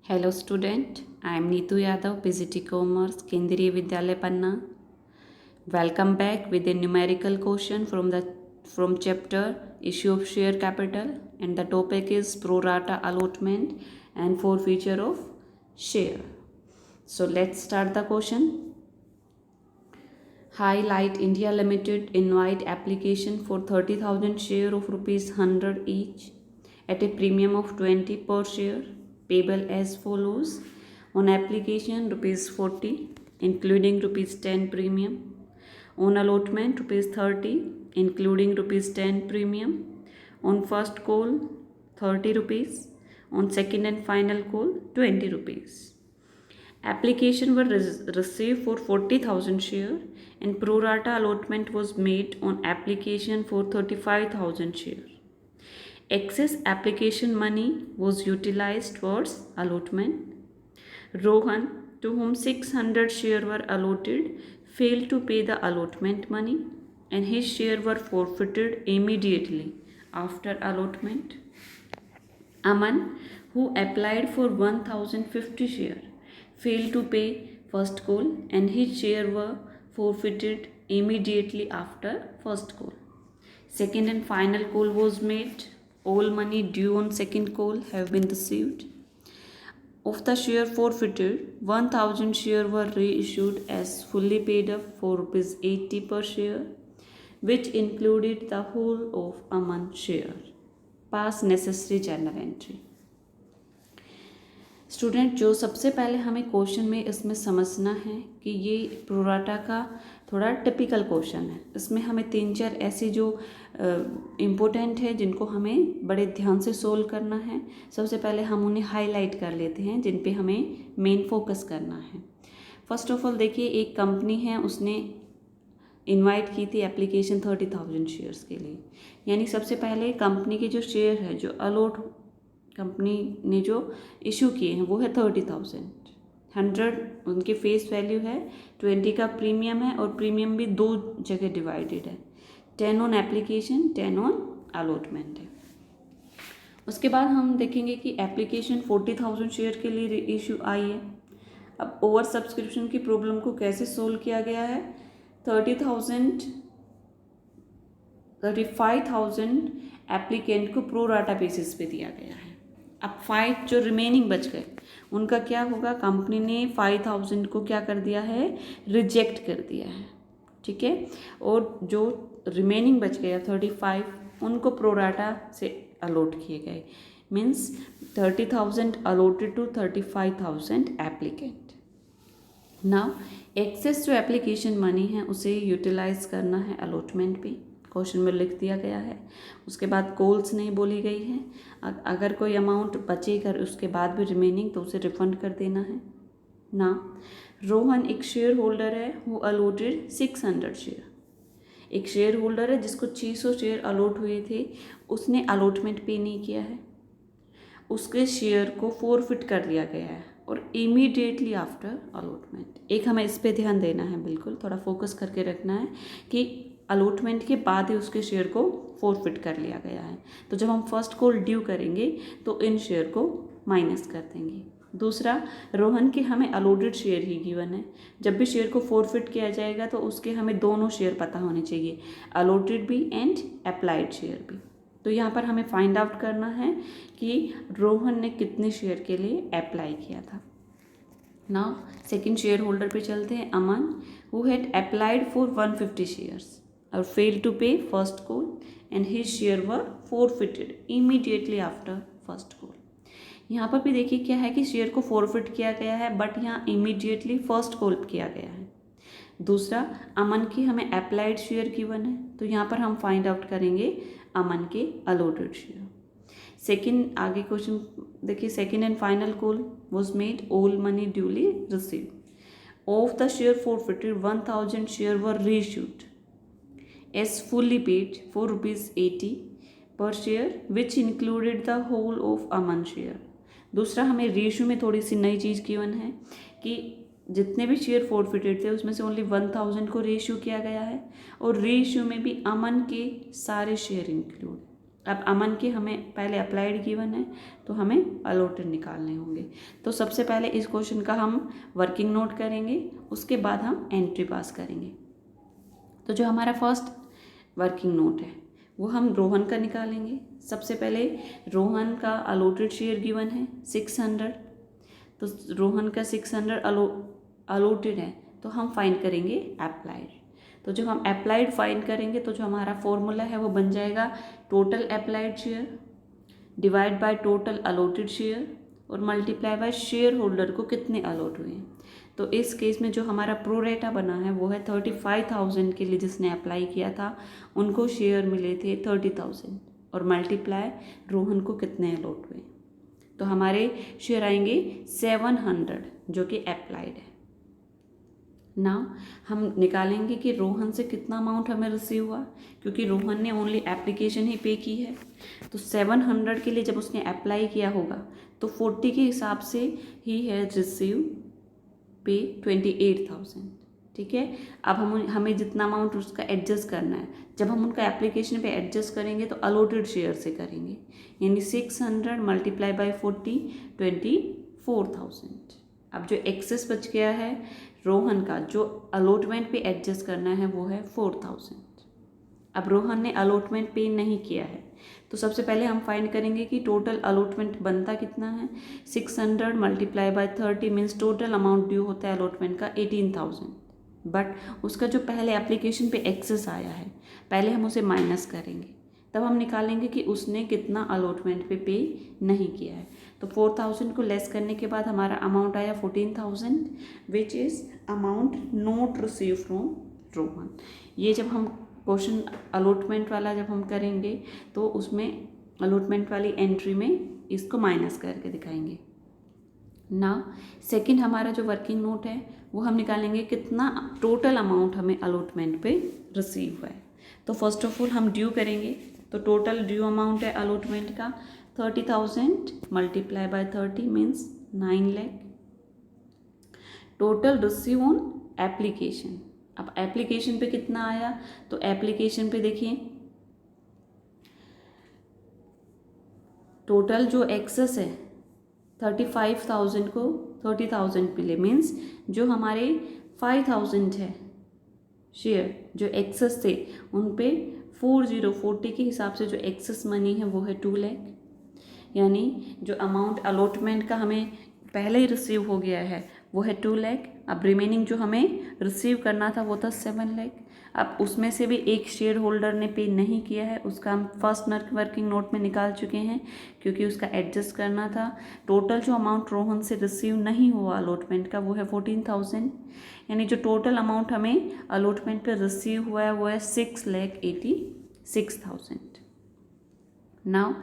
Hello student, I am Neetu Yadav, PGT Commerce, Kendriya Vidyalaya Panna. Welcome back with a numerical question from chapter Issue of Share Capital, and the topic is pro rata allotment and forfeiture of share. So let's start the question. Highlight India Limited invite application for 30,000 share of rupees 100 each at a premium of 20 per share, payable as follows. On application rupees 40 including rupees 10 premium. On allotment rupees 30 including rupees 10 premium. On first call 30 rupees. On second and final call 20 rupees. Application were received for 40,000 share and pro rata allotment was made on application for 35,000 share. Excess application money was utilized towards allotment. Rohan, to whom 600 share were allotted, failed to pay the allotment money and his share were forfeited immediately after allotment. Aman, who applied for 1050 share, failed to pay first call and his share were forfeited immediately after first call. Second and final call was made. All money due on second call have been received. Of the share forfeited, 1000 share were reissued as fully paid up for rupees 80 per share, which included the whole of Aman share. Pass necessary journal entry. Student, जो सबसे पहले हमें question में इसमें समझना है कि ये प्रोराटा का थोड़ा टिपिकल क्वेश्चन है। इसमें हमें 3-4 ऐसे जो इम्पोर्टेंट है जिनको हमें बड़े ध्यान से सोल्व करना है। सबसे पहले हम उन्हें हाईलाइट कर लेते हैं जिन पे हमें मेन फोकस करना है। फर्स्ट ऑफ ऑल देखिए, एक कंपनी है, उसने इनवाइट की थी एप्लीकेशन 30,000 शेयर्स के लिए। यानी सबसे पहले कंपनी के जो शेयर है, जो अलॉट कंपनी ने जो इशू किए हैं वो है 30,000। 100 उनके फेस वैल्यू है, 20 का प्रीमियम है और प्रीमियम भी 2 जगह डिवाइडेड है, 10 ऑन एप्लीकेशन, 10 ऑन अलॉटमेंट है। उसके बाद हम देखेंगे कि एप्लीकेशन 40,000 शेयर के लिए इशू आई है। अब ओवर सब्सक्रिप्शन की प्रॉब्लम को कैसे सोल्व किया गया है। 35,000 एप्लीकेंट को प्रो राटा बेसिस पे दिया गया है। अब 5 जो रिमेनिंग बच गए उनका क्या होगा। कंपनी ने 5,000 को क्या कर दिया है, रिजेक्ट कर दिया है, ठीक है। और जो रिमेनिंग बच गया 35, उनको प्रोराटा से अलॉट किए गए। Means 30,000 allotted to 35,000 applicant. Now excess जो एप्लीकेशन मनी है उसे यूटिलाइज करना है अलॉटमेंट पे, क्वेश्चन में लिख दिया गया है। उसके बाद कॉल्स नहीं बोली गई है। अगर कोई अमाउंट बचेगा उसके बाद भी रिमेनिंग तो उसे रिफंड कर देना है ना। रोहन एक शेयर होल्डर है हु अलॉटेड 600 शेयर। एक शेयर होल्डर है जिसको 600 शेयर अलॉट हुए थे, उसने अलॉटमेंट पे नहीं किया है, उसके शेयर को फॉरफिट कर लिया गया है और इमीडिएटली आफ्टर अलॉटमेंट। एक हमें इस पे ध्यान देना है, बिल्कुल थोड़ा फोकस करके रखना है कि अलॉटमेंट के बाद ही उसके शेयर को फॉरफिट कर लिया गया है। तो जब हम फर्स्ट कॉल ड्यू करेंगे तो इन शेयर को माइनस कर देंगे। दूसरा, रोहन के हमें अलॉटेड शेयर ही गिवन है। जब भी शेयर को फॉरफिट किया जाएगा तो उसके हमें दोनों शेयर पता होने चाहिए, अलॉटेड भी एंड अप्लाइड शेयर भी। तो यहाँ पर हमें फाइंड आउट करना है कि रोहन ने कितने शेयर के लिए अप्लाई किया था। नाउ सेकेंड शेयर होल्डर पे चलते हैं, Aman, who had applied for 150 shares और failed to pay first call and his share were forfeited immediately after first call। यहाँ पर भी देखिए क्या है कि शेयर को फॉरफिट किया गया है बट यहाँ इमीडिएटली फर्स्ट कॉल किया गया है। दूसरा, अमन की हमें अप्लाइड शेयर गिवन है तो यहाँ पर हम फाइंड आउट करेंगे अमन के अलॉटेड शेयर। सेकेंड, आगे क्वेश्चन देखिए, second and final call was made, all money duly received. Of the share forfeited 1000 share were reissued as fully paid for rupees 80 per share which included the whole of Aman share। दूसरा, हमें reissue में थोड़ी सी नई चीज़ given है कि जितने भी share forfeited थे उसमें से ओनली 1000 को रीइशू किया गया है और रीइशू में भी अमन के सारे शेयर इंक्लूड। अब अमन के हमें पहले अप्लाइड गिवन है तो हमें अलॉटेड निकालने होंगे। तो सबसे पहले इस क्वेश्चन का हम वर्किंग नोट करेंगे, उसके बाद हम एंट्री पास करेंगे। तो जो हमारा फर्स्ट वर्किंग नोट है वो हम रोहन का निकालेंगे। सबसे पहले रोहन का अलॉटेड शेयर गिवन है 600, तो रोहन का 600 अलॉटेड है, तो हम फाइंड करेंगे अप्लाइड। तो जब हम अप्लाइड फाइंड करेंगे तो जो हमारा फॉर्मूला है वो बन जाएगा total applied share divide by total allotted share और मल्टीप्लाई बाय शेयर होल्डर को कितने अलॉट हुए हैं। तो इस केस में जो हमारा प्रो रेटा बना है वो है 35,000 के लिए जिसने अप्लाई किया था उनको शेयर मिले थे 30,000 और मल्टीप्लाई रोहन को कितने अलॉट हुए। तो हमारे शेयर आएंगे 700 जो कि अप्लाइड है ना। हम निकालेंगे कि रोहन से कितना अमाउंट हमें रिसीव हुआ, क्योंकि रोहन ने ओनली एप्लीकेशन ही पे की है। तो 700 के लिए जब उसने अप्लाई किया होगा तो 40 के हिसाब से ही है रिसीव पे 28,000। ठीक है, अब हमें जितना अमाउंट उसका एडजस्ट करना है, जब हम उनका एप्लीकेशन पे एडजस्ट करेंगे तो अलॉटेड शेयर से करेंगे, यानी 600 मल्टीप्लाई बाई 40 24,000। अब जो एक्सेस बच गया है रोहन का जो अलॉटमेंट पे एडजस्ट करना है वो है 4,000। अब रोहन ने अलॉटमेंट पे नहीं किया है तो सबसे पहले हम फाइंड करेंगे कि टोटल अलॉटमेंट बनता कितना है। 600 multiply by 30 means total amount due होता है अलॉटमेंट का 18,000, बट उसका जो पहले एप्लीकेशन पे एक्सेस आया है पहले हम उसे माइनस करेंगे, तब हम निकालेंगे कि उसने कितना अलॉटमेंट पे नहीं किया है। तो 4,000 को लेस करने के बाद हमारा अमाउंट आया 14,000 which is amount not receive from Rohan. ये जब हम क्वेश्चन अलॉटमेंट वाला जब हम करेंगे तो उसमें अलॉटमेंट वाली एंट्री में इसको माइनस करके दिखाएंगे ना। सेकंड हमारा जो वर्किंग नोट है वो हम निकालेंगे कितना टोटल अमाउंट हमें अलॉटमेंट पे रिसीव हुआ है। तो फर्स्ट ऑफ ऑल हम ड्यू करेंगे, तो टोटल ड्यू अमाउंट है अलॉटमेंट का 30,000 multiply by 30 means 9 lakh. Total receive on application, अब एप्लीकेशन पे कितना आया, तो एप्लीकेशन पे देखिए टोटल जो एक्सेस है 35,000 को 30,000 मिले, मीन्स जो हमारे 5,000 है शेयर जो एक्सेस थे उन पे 40 के हिसाब से जो एक्सेस मनी है वो है 2 लाख, यानी जो अमाउंट अलॉटमेंट का हमें पहले ही रिसीव हो गया है वो है 2 लाख। अब रिमेनिंग जो हमें रिसीव करना था वो था 7 लाख। अब उसमें से भी एक शेयर होल्डर ने पे नहीं किया है, उसका हम फर्स्ट वर्किंग नोट में निकाल चुके हैं क्योंकि उसका एडजस्ट करना था। टोटल जो अमाउंट रोहन से रिसीव नहीं हुआ अलॉटमेंट का वो है 14,000, यानी जो टोटल अमाउंट हमें अलॉटमेंट पे रिसीव हुआ है वो है 6,86,000। Now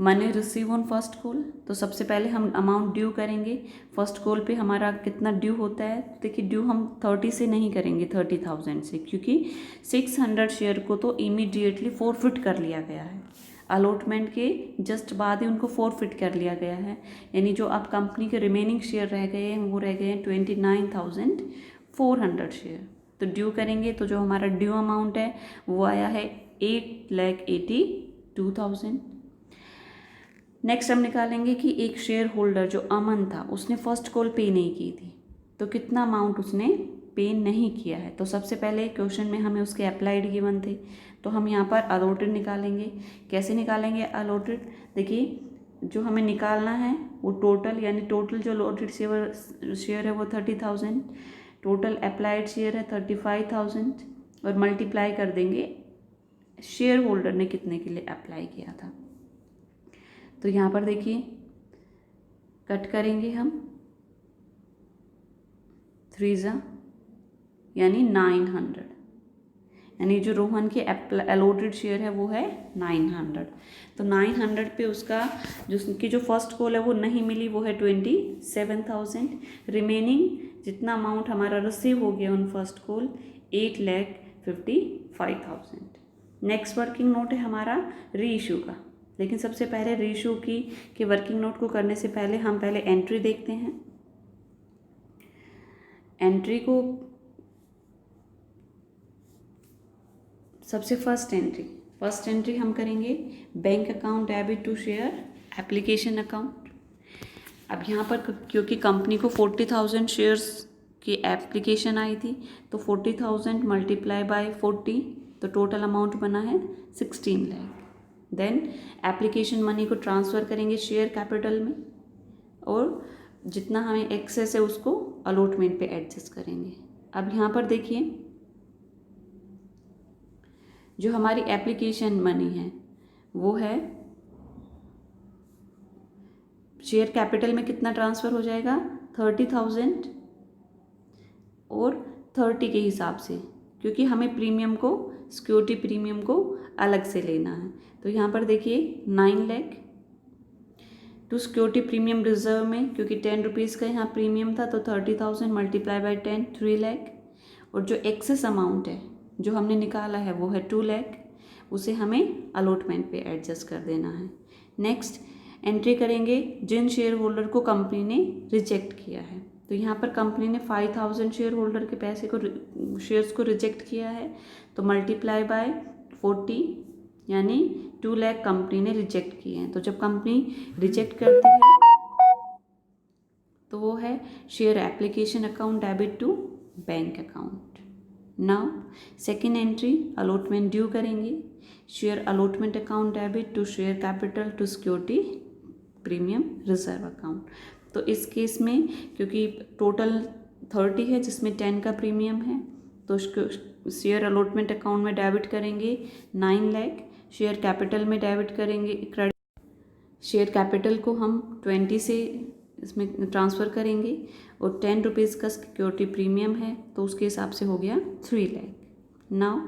money receive on first call, तो सबसे पहले हम अमाउंट ड्यू करेंगे। फर्स्ट कॉल पे हमारा कितना ड्यू होता है, देखिए ड्यू हम 30 से नहीं करेंगे 30,000 से, क्योंकि 600 शेयर को तो इमीडिएटली फॉरफिट कर लिया गया है, अलॉटमेंट के जस्ट बाद ही उनको फॉरफिट कर लिया गया है, यानी जो अब कंपनी के रिमेनिंग शेयर रह गए हैं वो रह गए हैं 29,400 शेयर। तो ड्यू करेंगे तो जो हमारा ड्यू अमाउंट है वो आया है 8,82,000। नेक्स्ट हम निकालेंगे कि एक शेयर होल्डर जो अमन था उसने फर्स्ट कॉल पे नहीं की थी, तो कितना अमाउंट उसने पे नहीं किया है। तो सबसे पहले क्वेश्चन में हमें उसके अप्लाइड गिवन थे, तो हम यहाँ पर अलॉटेड निकालेंगे। कैसे निकालेंगे अलॉटेड, देखिए जो हमें निकालना है वो टोटल, यानी टोटल जो अलॉटेड शेयर है वो 30,000, टोटल अप्लाइड शेयर है 35,000 और मल्टीप्लाई कर देंगे शेयर होल्डर ने कितने के लिए अप्लाई किया था। तो यहाँ पर देखिए कट करेंगे हम 3 यानी 900, यानी जो रोहन के अलॉटेड शेयर है वो है 900। तो 900 पे उसका जो फर्स्ट कॉल है वो नहीं मिली, वो है 27,000। रिमेनिंग जितना अमाउंट हमारा रिसीव हो गया on first call 8,55,000। Next working note है हमारा री इशू का, लेकिन सबसे पहले री इशू के वर्किंग नोट को करने से पहले हम पहले एंट्री देखते हैं। एंट्री को सबसे फर्स्ट एंट्री फर्स्ट एंट्री हम करेंगे bank account debit to share application account. अब यहाँ पर क्योंकि कंपनी को 40,000 शेयर्स की एप्लीकेशन आई थी, तो 40,000 मल्टीप्लाई बाय 40, तो टोटल अमाउंट बना है 16 लाख। देन एप्लीकेशन मनी को ट्रांसफ़र करेंगे शेयर कैपिटल में, और जितना हमें एक्सेस है उसको अलॉटमेंट पे एडजस्ट करेंगे। अब यहाँ पर देखिए, जो हमारी एप्लीकेशन मनी है वो है शेयर कैपिटल में कितना ट्रांसफ़र हो जाएगा, 30,000 और 30 के हिसाब से, क्योंकि हमें प्रीमियम को, सिक्योरिटी प्रीमियम को अलग से लेना है। तो यहाँ पर देखिए 9 lakh to security premium reserve में, क्योंकि 10 रुपीज़ का यहाँ प्रीमियम था, तो 30,000 मल्टीप्लाई बाई 10 3 लाख। और जो एक्सेस अमाउंट है जो हमने निकाला है वो है 2 लाख, उसे हमें अलॉटमेंट पे एडजस्ट कर देना है। नेक्स्ट एंट्री करेंगे जिन शेयर होल्डर को कंपनी ने रिजेक्ट किया है। तो यहाँ पर कंपनी ने 5,000 शेयर होल्डर के पैसे को, शेयर्स को रिजेक्ट किया है, तो मल्टीप्लाई बाय 40 यानी 2 लाख कंपनी ने रिजेक्ट किए हैं। तो जब कंपनी रिजेक्ट करती है तो वो है share application account debit to bank account. Now second entry allotment due करेंगे, share allotment account debit to share capital to security premium reserve account. तो इस केस में क्योंकि टोटल 30 है जिसमें 10 का प्रीमियम है, तो शेयर अलॉटमेंट अकाउंट में डेबिट करेंगे 9 लाख, शेयर कैपिटल में डेबिट करेंगे क्रेडिट, शेयर कैपिटल को हम 20 से इसमें ट्रांसफ़र करेंगे, और 10 रुपीज़ का सिक्योरिटी प्रीमियम है तो उसके हिसाब से हो गया 3 lakh. Now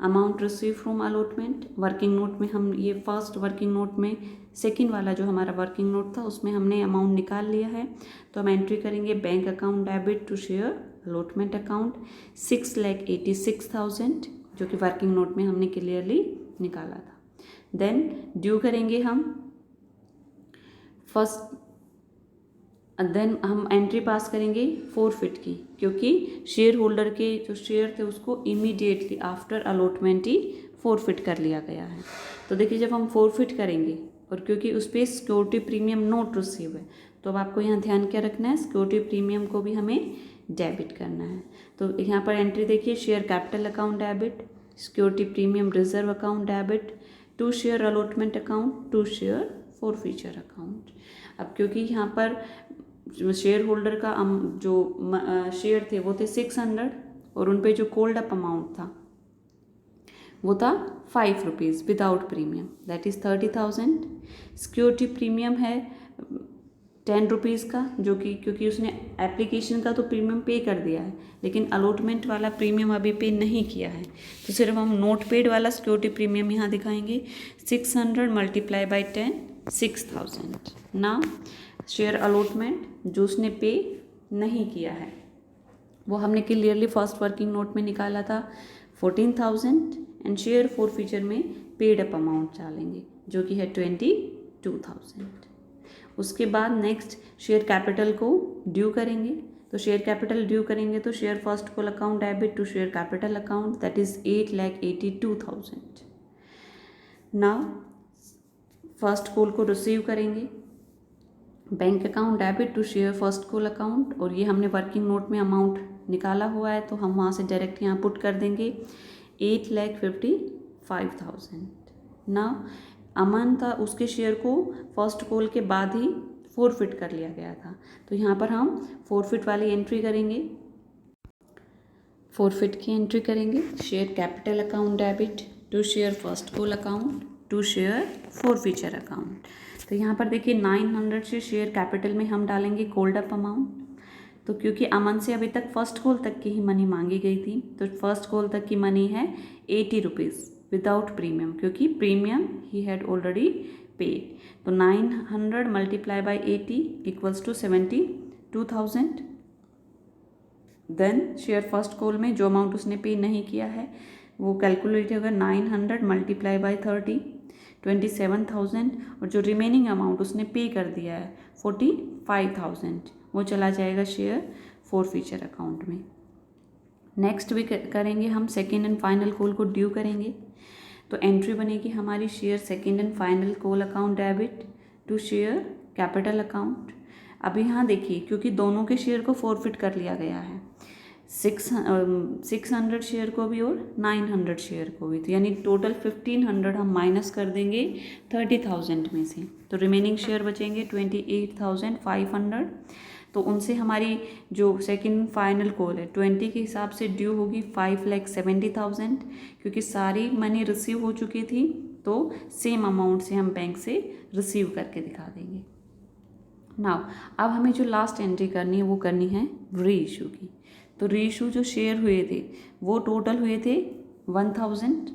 amount receive from allotment, working note में हम ये फर्स्ट वर्किंग नोट में सेकंड वाला जो हमारा वर्किंग नोट था उसमें हमने अमाउंट निकाल लिया है, तो हम एंट्री करेंगे bank account debit to share allotment account 6,86,000, जो कि वर्किंग नोट में हमने क्लियरली निकाला था। देन ड्यू करेंगे हम फर्स्ट, देन हम एंट्री पास करेंगे फॉरफिट की, क्योंकि शेयर होल्डर के जो शेयर थे उसको इमीडिएटली आफ्टर अलॉटमेंट ही फॉरफिट कर लिया गया है। तो देखिए जब हम फॉरफिट करेंगे, और क्योंकि उस पर सिक्योरिटी प्रीमियम नोट रिसीव है, तो अब आपको यहाँ ध्यान क्या रखना है, सिक्योरिटी प्रीमियम को भी हमें डेबिट करना है। तो यहाँ पर एंट्री देखिए, share capital account debit, security premium reserve account debit to share allotment account to share forfeiture account. अब क्योंकि यहाँ पर शेयर होल्डर का जो शेयर थे वो थे 600, और उन पे जो कोल्ड अप अमाउंट था वो था 5 rupees without premium, that is 30,000। Security premium है 10 रुपीज़ का, जो कि क्योंकि उसने एप्लीकेशन का तो प्रीमियम पे कर दिया है, लेकिन अलॉटमेंट वाला प्रीमियम अभी पे नहीं किया है, तो सिर्फ हम नोट पेड वाला सिक्योरिटी प्रीमियम यहाँ दिखाएंगे 600 मल्टीप्लाई बाई 10 6,000। ना शेयर अलॉटमेंट जो उसने पे नहीं किया है वो हमने क्लियरली फर्स्ट वर्किंग नोट में निकाला था 14,000, एंड शेयर फॉरफीचर में पेड अप अमाउंट डालेंगे जो कि है 22,000। उसके बाद नेक्स्ट शेयर कैपिटल को ड्यू करेंगे, तो शेयर कैपिटल ड्यू करेंगे तो share first call account debit to share capital account, that is 8,82,000। Now first call को रिसीव करेंगे bank account debit to share first call account, और ये हमने वर्किंग नोट में अमाउंट निकाला हुआ है तो हम वहाँ से डायरेक्ट यहाँ पुट कर देंगे 8,55,000। ना अमन था, उसके शेयर को फर्स्ट कॉल के बाद ही फॉरफिट कर लिया गया था, तो यहाँ पर हम फॉरफिट वाली एंट्री करेंगे, फॉरफिट की एंट्री करेंगे share capital account debit to share first call account to share forfeiture account. तो यहाँ पर देखिए 900 से शेयर कैपिटल में हम डालेंगे कोल्ड अप अमाउंट, तो क्योंकि अमन से अभी तक फर्स्ट कॉल तक की ही मनी मांगी गई थी, तो फर्स्ट कॉल तक की मनी है 80 रुपीज़ विदाउट प्रीमियम, क्योंकि प्रीमियम ही हैड ऑलरेडी पेड। तो 900 multiply by 80 equals to 72,000। Then share first call में जो अमाउंट उसने पे नहीं किया है वो कैलकुलेट होगा 900 मल्टीप्लाई बाई 30 27,000, और जो रिमेनिंग अमाउंट उसने पे कर दिया है 45,000 वो चला जाएगा शेयर फॉरफीचर अकाउंट में। नेक्स्ट भी करेंगे हम सेकेंड एंड फाइनल कॉल को ड्यू करेंगे, तो एंट्री बनेगी हमारी share second and final call account debit to share capital account. अब यहाँ देखिए, क्योंकि दोनों के शेयर को फॉरफिट कर लिया गया है, 600 शेयर को भी और 900 शेयर को भी, तो यानी टोटल 1500 हम माइनस कर देंगे 30,000 में से, तो रिमेनिंग शेयर बचेंगे 28,500। तो उनसे हमारी जो सेकंड फाइनल कॉल है 20 के हिसाब से ड्यू होगी 5,70,000, क्योंकि सारी मनी रिसीव हो चुकी थी, तो सेम अमाउंट से हम बैंक से रिसीव करके दिखा देंगे। नाउ अब हमें जो लास्ट एंट्री करनी है वो करनी है री इशू की। तो री इशू जो शेयर हुए थे वो टोटल हुए थे 1000,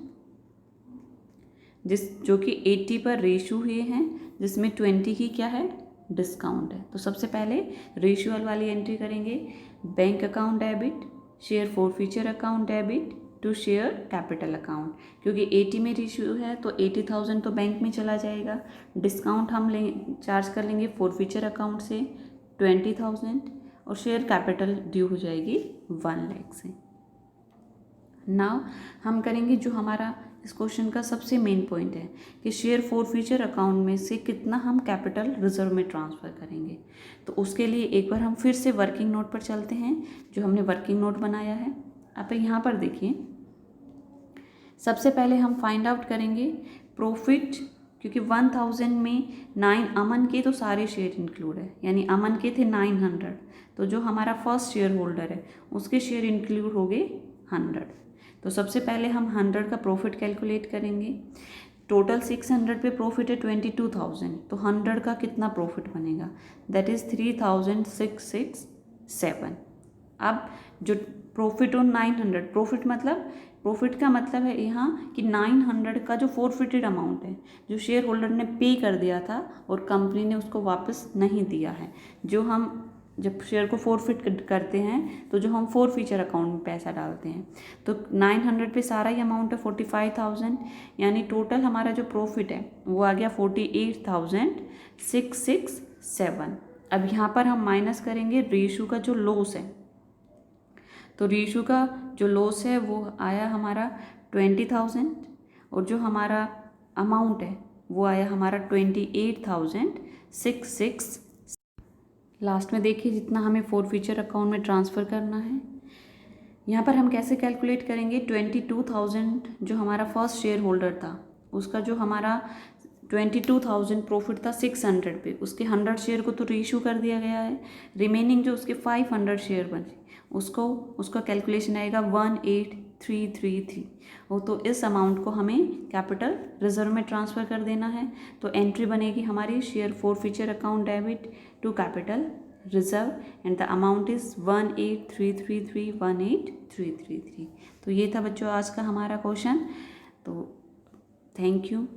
जो कि 80 पर री इशू हुए हैं, जिसमें 20 की क्या है, डिस्काउंट है। तो सबसे पहले रेशियो वाली एंट्री करेंगे, bank account debit share forfeiture account debit to share capital account, क्योंकि 80 में रेशियो है तो 80,000 तो बैंक में चला जाएगा, डिस्काउंट हम चार्ज कर लेंगे फॉरफीचर अकाउंट से 20,000, और शेयर कैपिटल ड्यू हो जाएगी 1 लाख से। नाउ हम करेंगे जो हमारा इस क्वेश्चन का सबसे मेन पॉइंट है कि शेयर फॉरफीचर अकाउंट में से कितना हम कैपिटल रिजर्व में ट्रांसफ़र करेंगे। तो उसके लिए एक बार हम फिर से वर्किंग नोट पर चलते हैं, जो हमने वर्किंग नोट बनाया है। आप यहाँ पर देखिए, सबसे पहले हम फाइंड आउट करेंगे प्रॉफिट, क्योंकि 1000 में 9 अमन के तो सारे शेयर इंक्लूड है, यानी अमन के थे 900, तो जो हमारा फर्स्ट शेयर होल्डर है उसके शेयर इंक्लूड हो गए 100। तो सबसे पहले हम 100 का प्रॉफिट कैलकुलेट करेंगे। टोटल 600 पे प्रॉफिट है 22,000, तो 100 का कितना प्रॉफिट बनेगा, दैट इज़ 3,667। अब जो प्रॉफिट ऑन 900, प्रॉफिट का मतलब है यहाँ कि 900 का जो फॉरफिटेड अमाउंट है, जो शेयर होल्डर ने पे कर दिया था और कंपनी ने उसको वापस नहीं दिया है, जो हम जब शेयर को फॉरफिट करते हैं तो जो हम फॉरफीचर अकाउंट में पैसा डालते हैं, तो 900 पे सारा ही अमाउंट है 45,000, यानी टोटल हमारा जो प्रॉफिट है वो आ गया 48,667। अब यहाँ पर हम माइनस करेंगे रेशू का जो लॉस है, तो रेशू का जो लॉस है वो आया हमारा 20,000, और जो हमारा अमाउंट है वो आया हमारा 28,667। लास्ट में देखिए जितना हमें फॉरफीचर अकाउंट में ट्रांसफ़र करना है, यहाँ पर हम कैसे कैलकुलेट करेंगे, 22,000 जो हमारा फर्स्ट शेयर होल्डर था उसका जो हमारा 22,000 प्रॉफिट था 600 पे, उसके 100 शेयर को तो रीइशू कर दिया गया है, रिमेनिंग जो उसके 500 शेयर बचे उसका कैलकुलेशन आएगा 18,333, और तो इस अमाउंट को हमें कैपिटल रिजर्व में ट्रांसफ़र कर देना है। तो एंट्री बनेगी हमारी share forfeiture account debit to capital reserve, and the amount is 18,333। तो ये था बच्चों आज का हमारा क्वेश्चन। तो थैंक यू।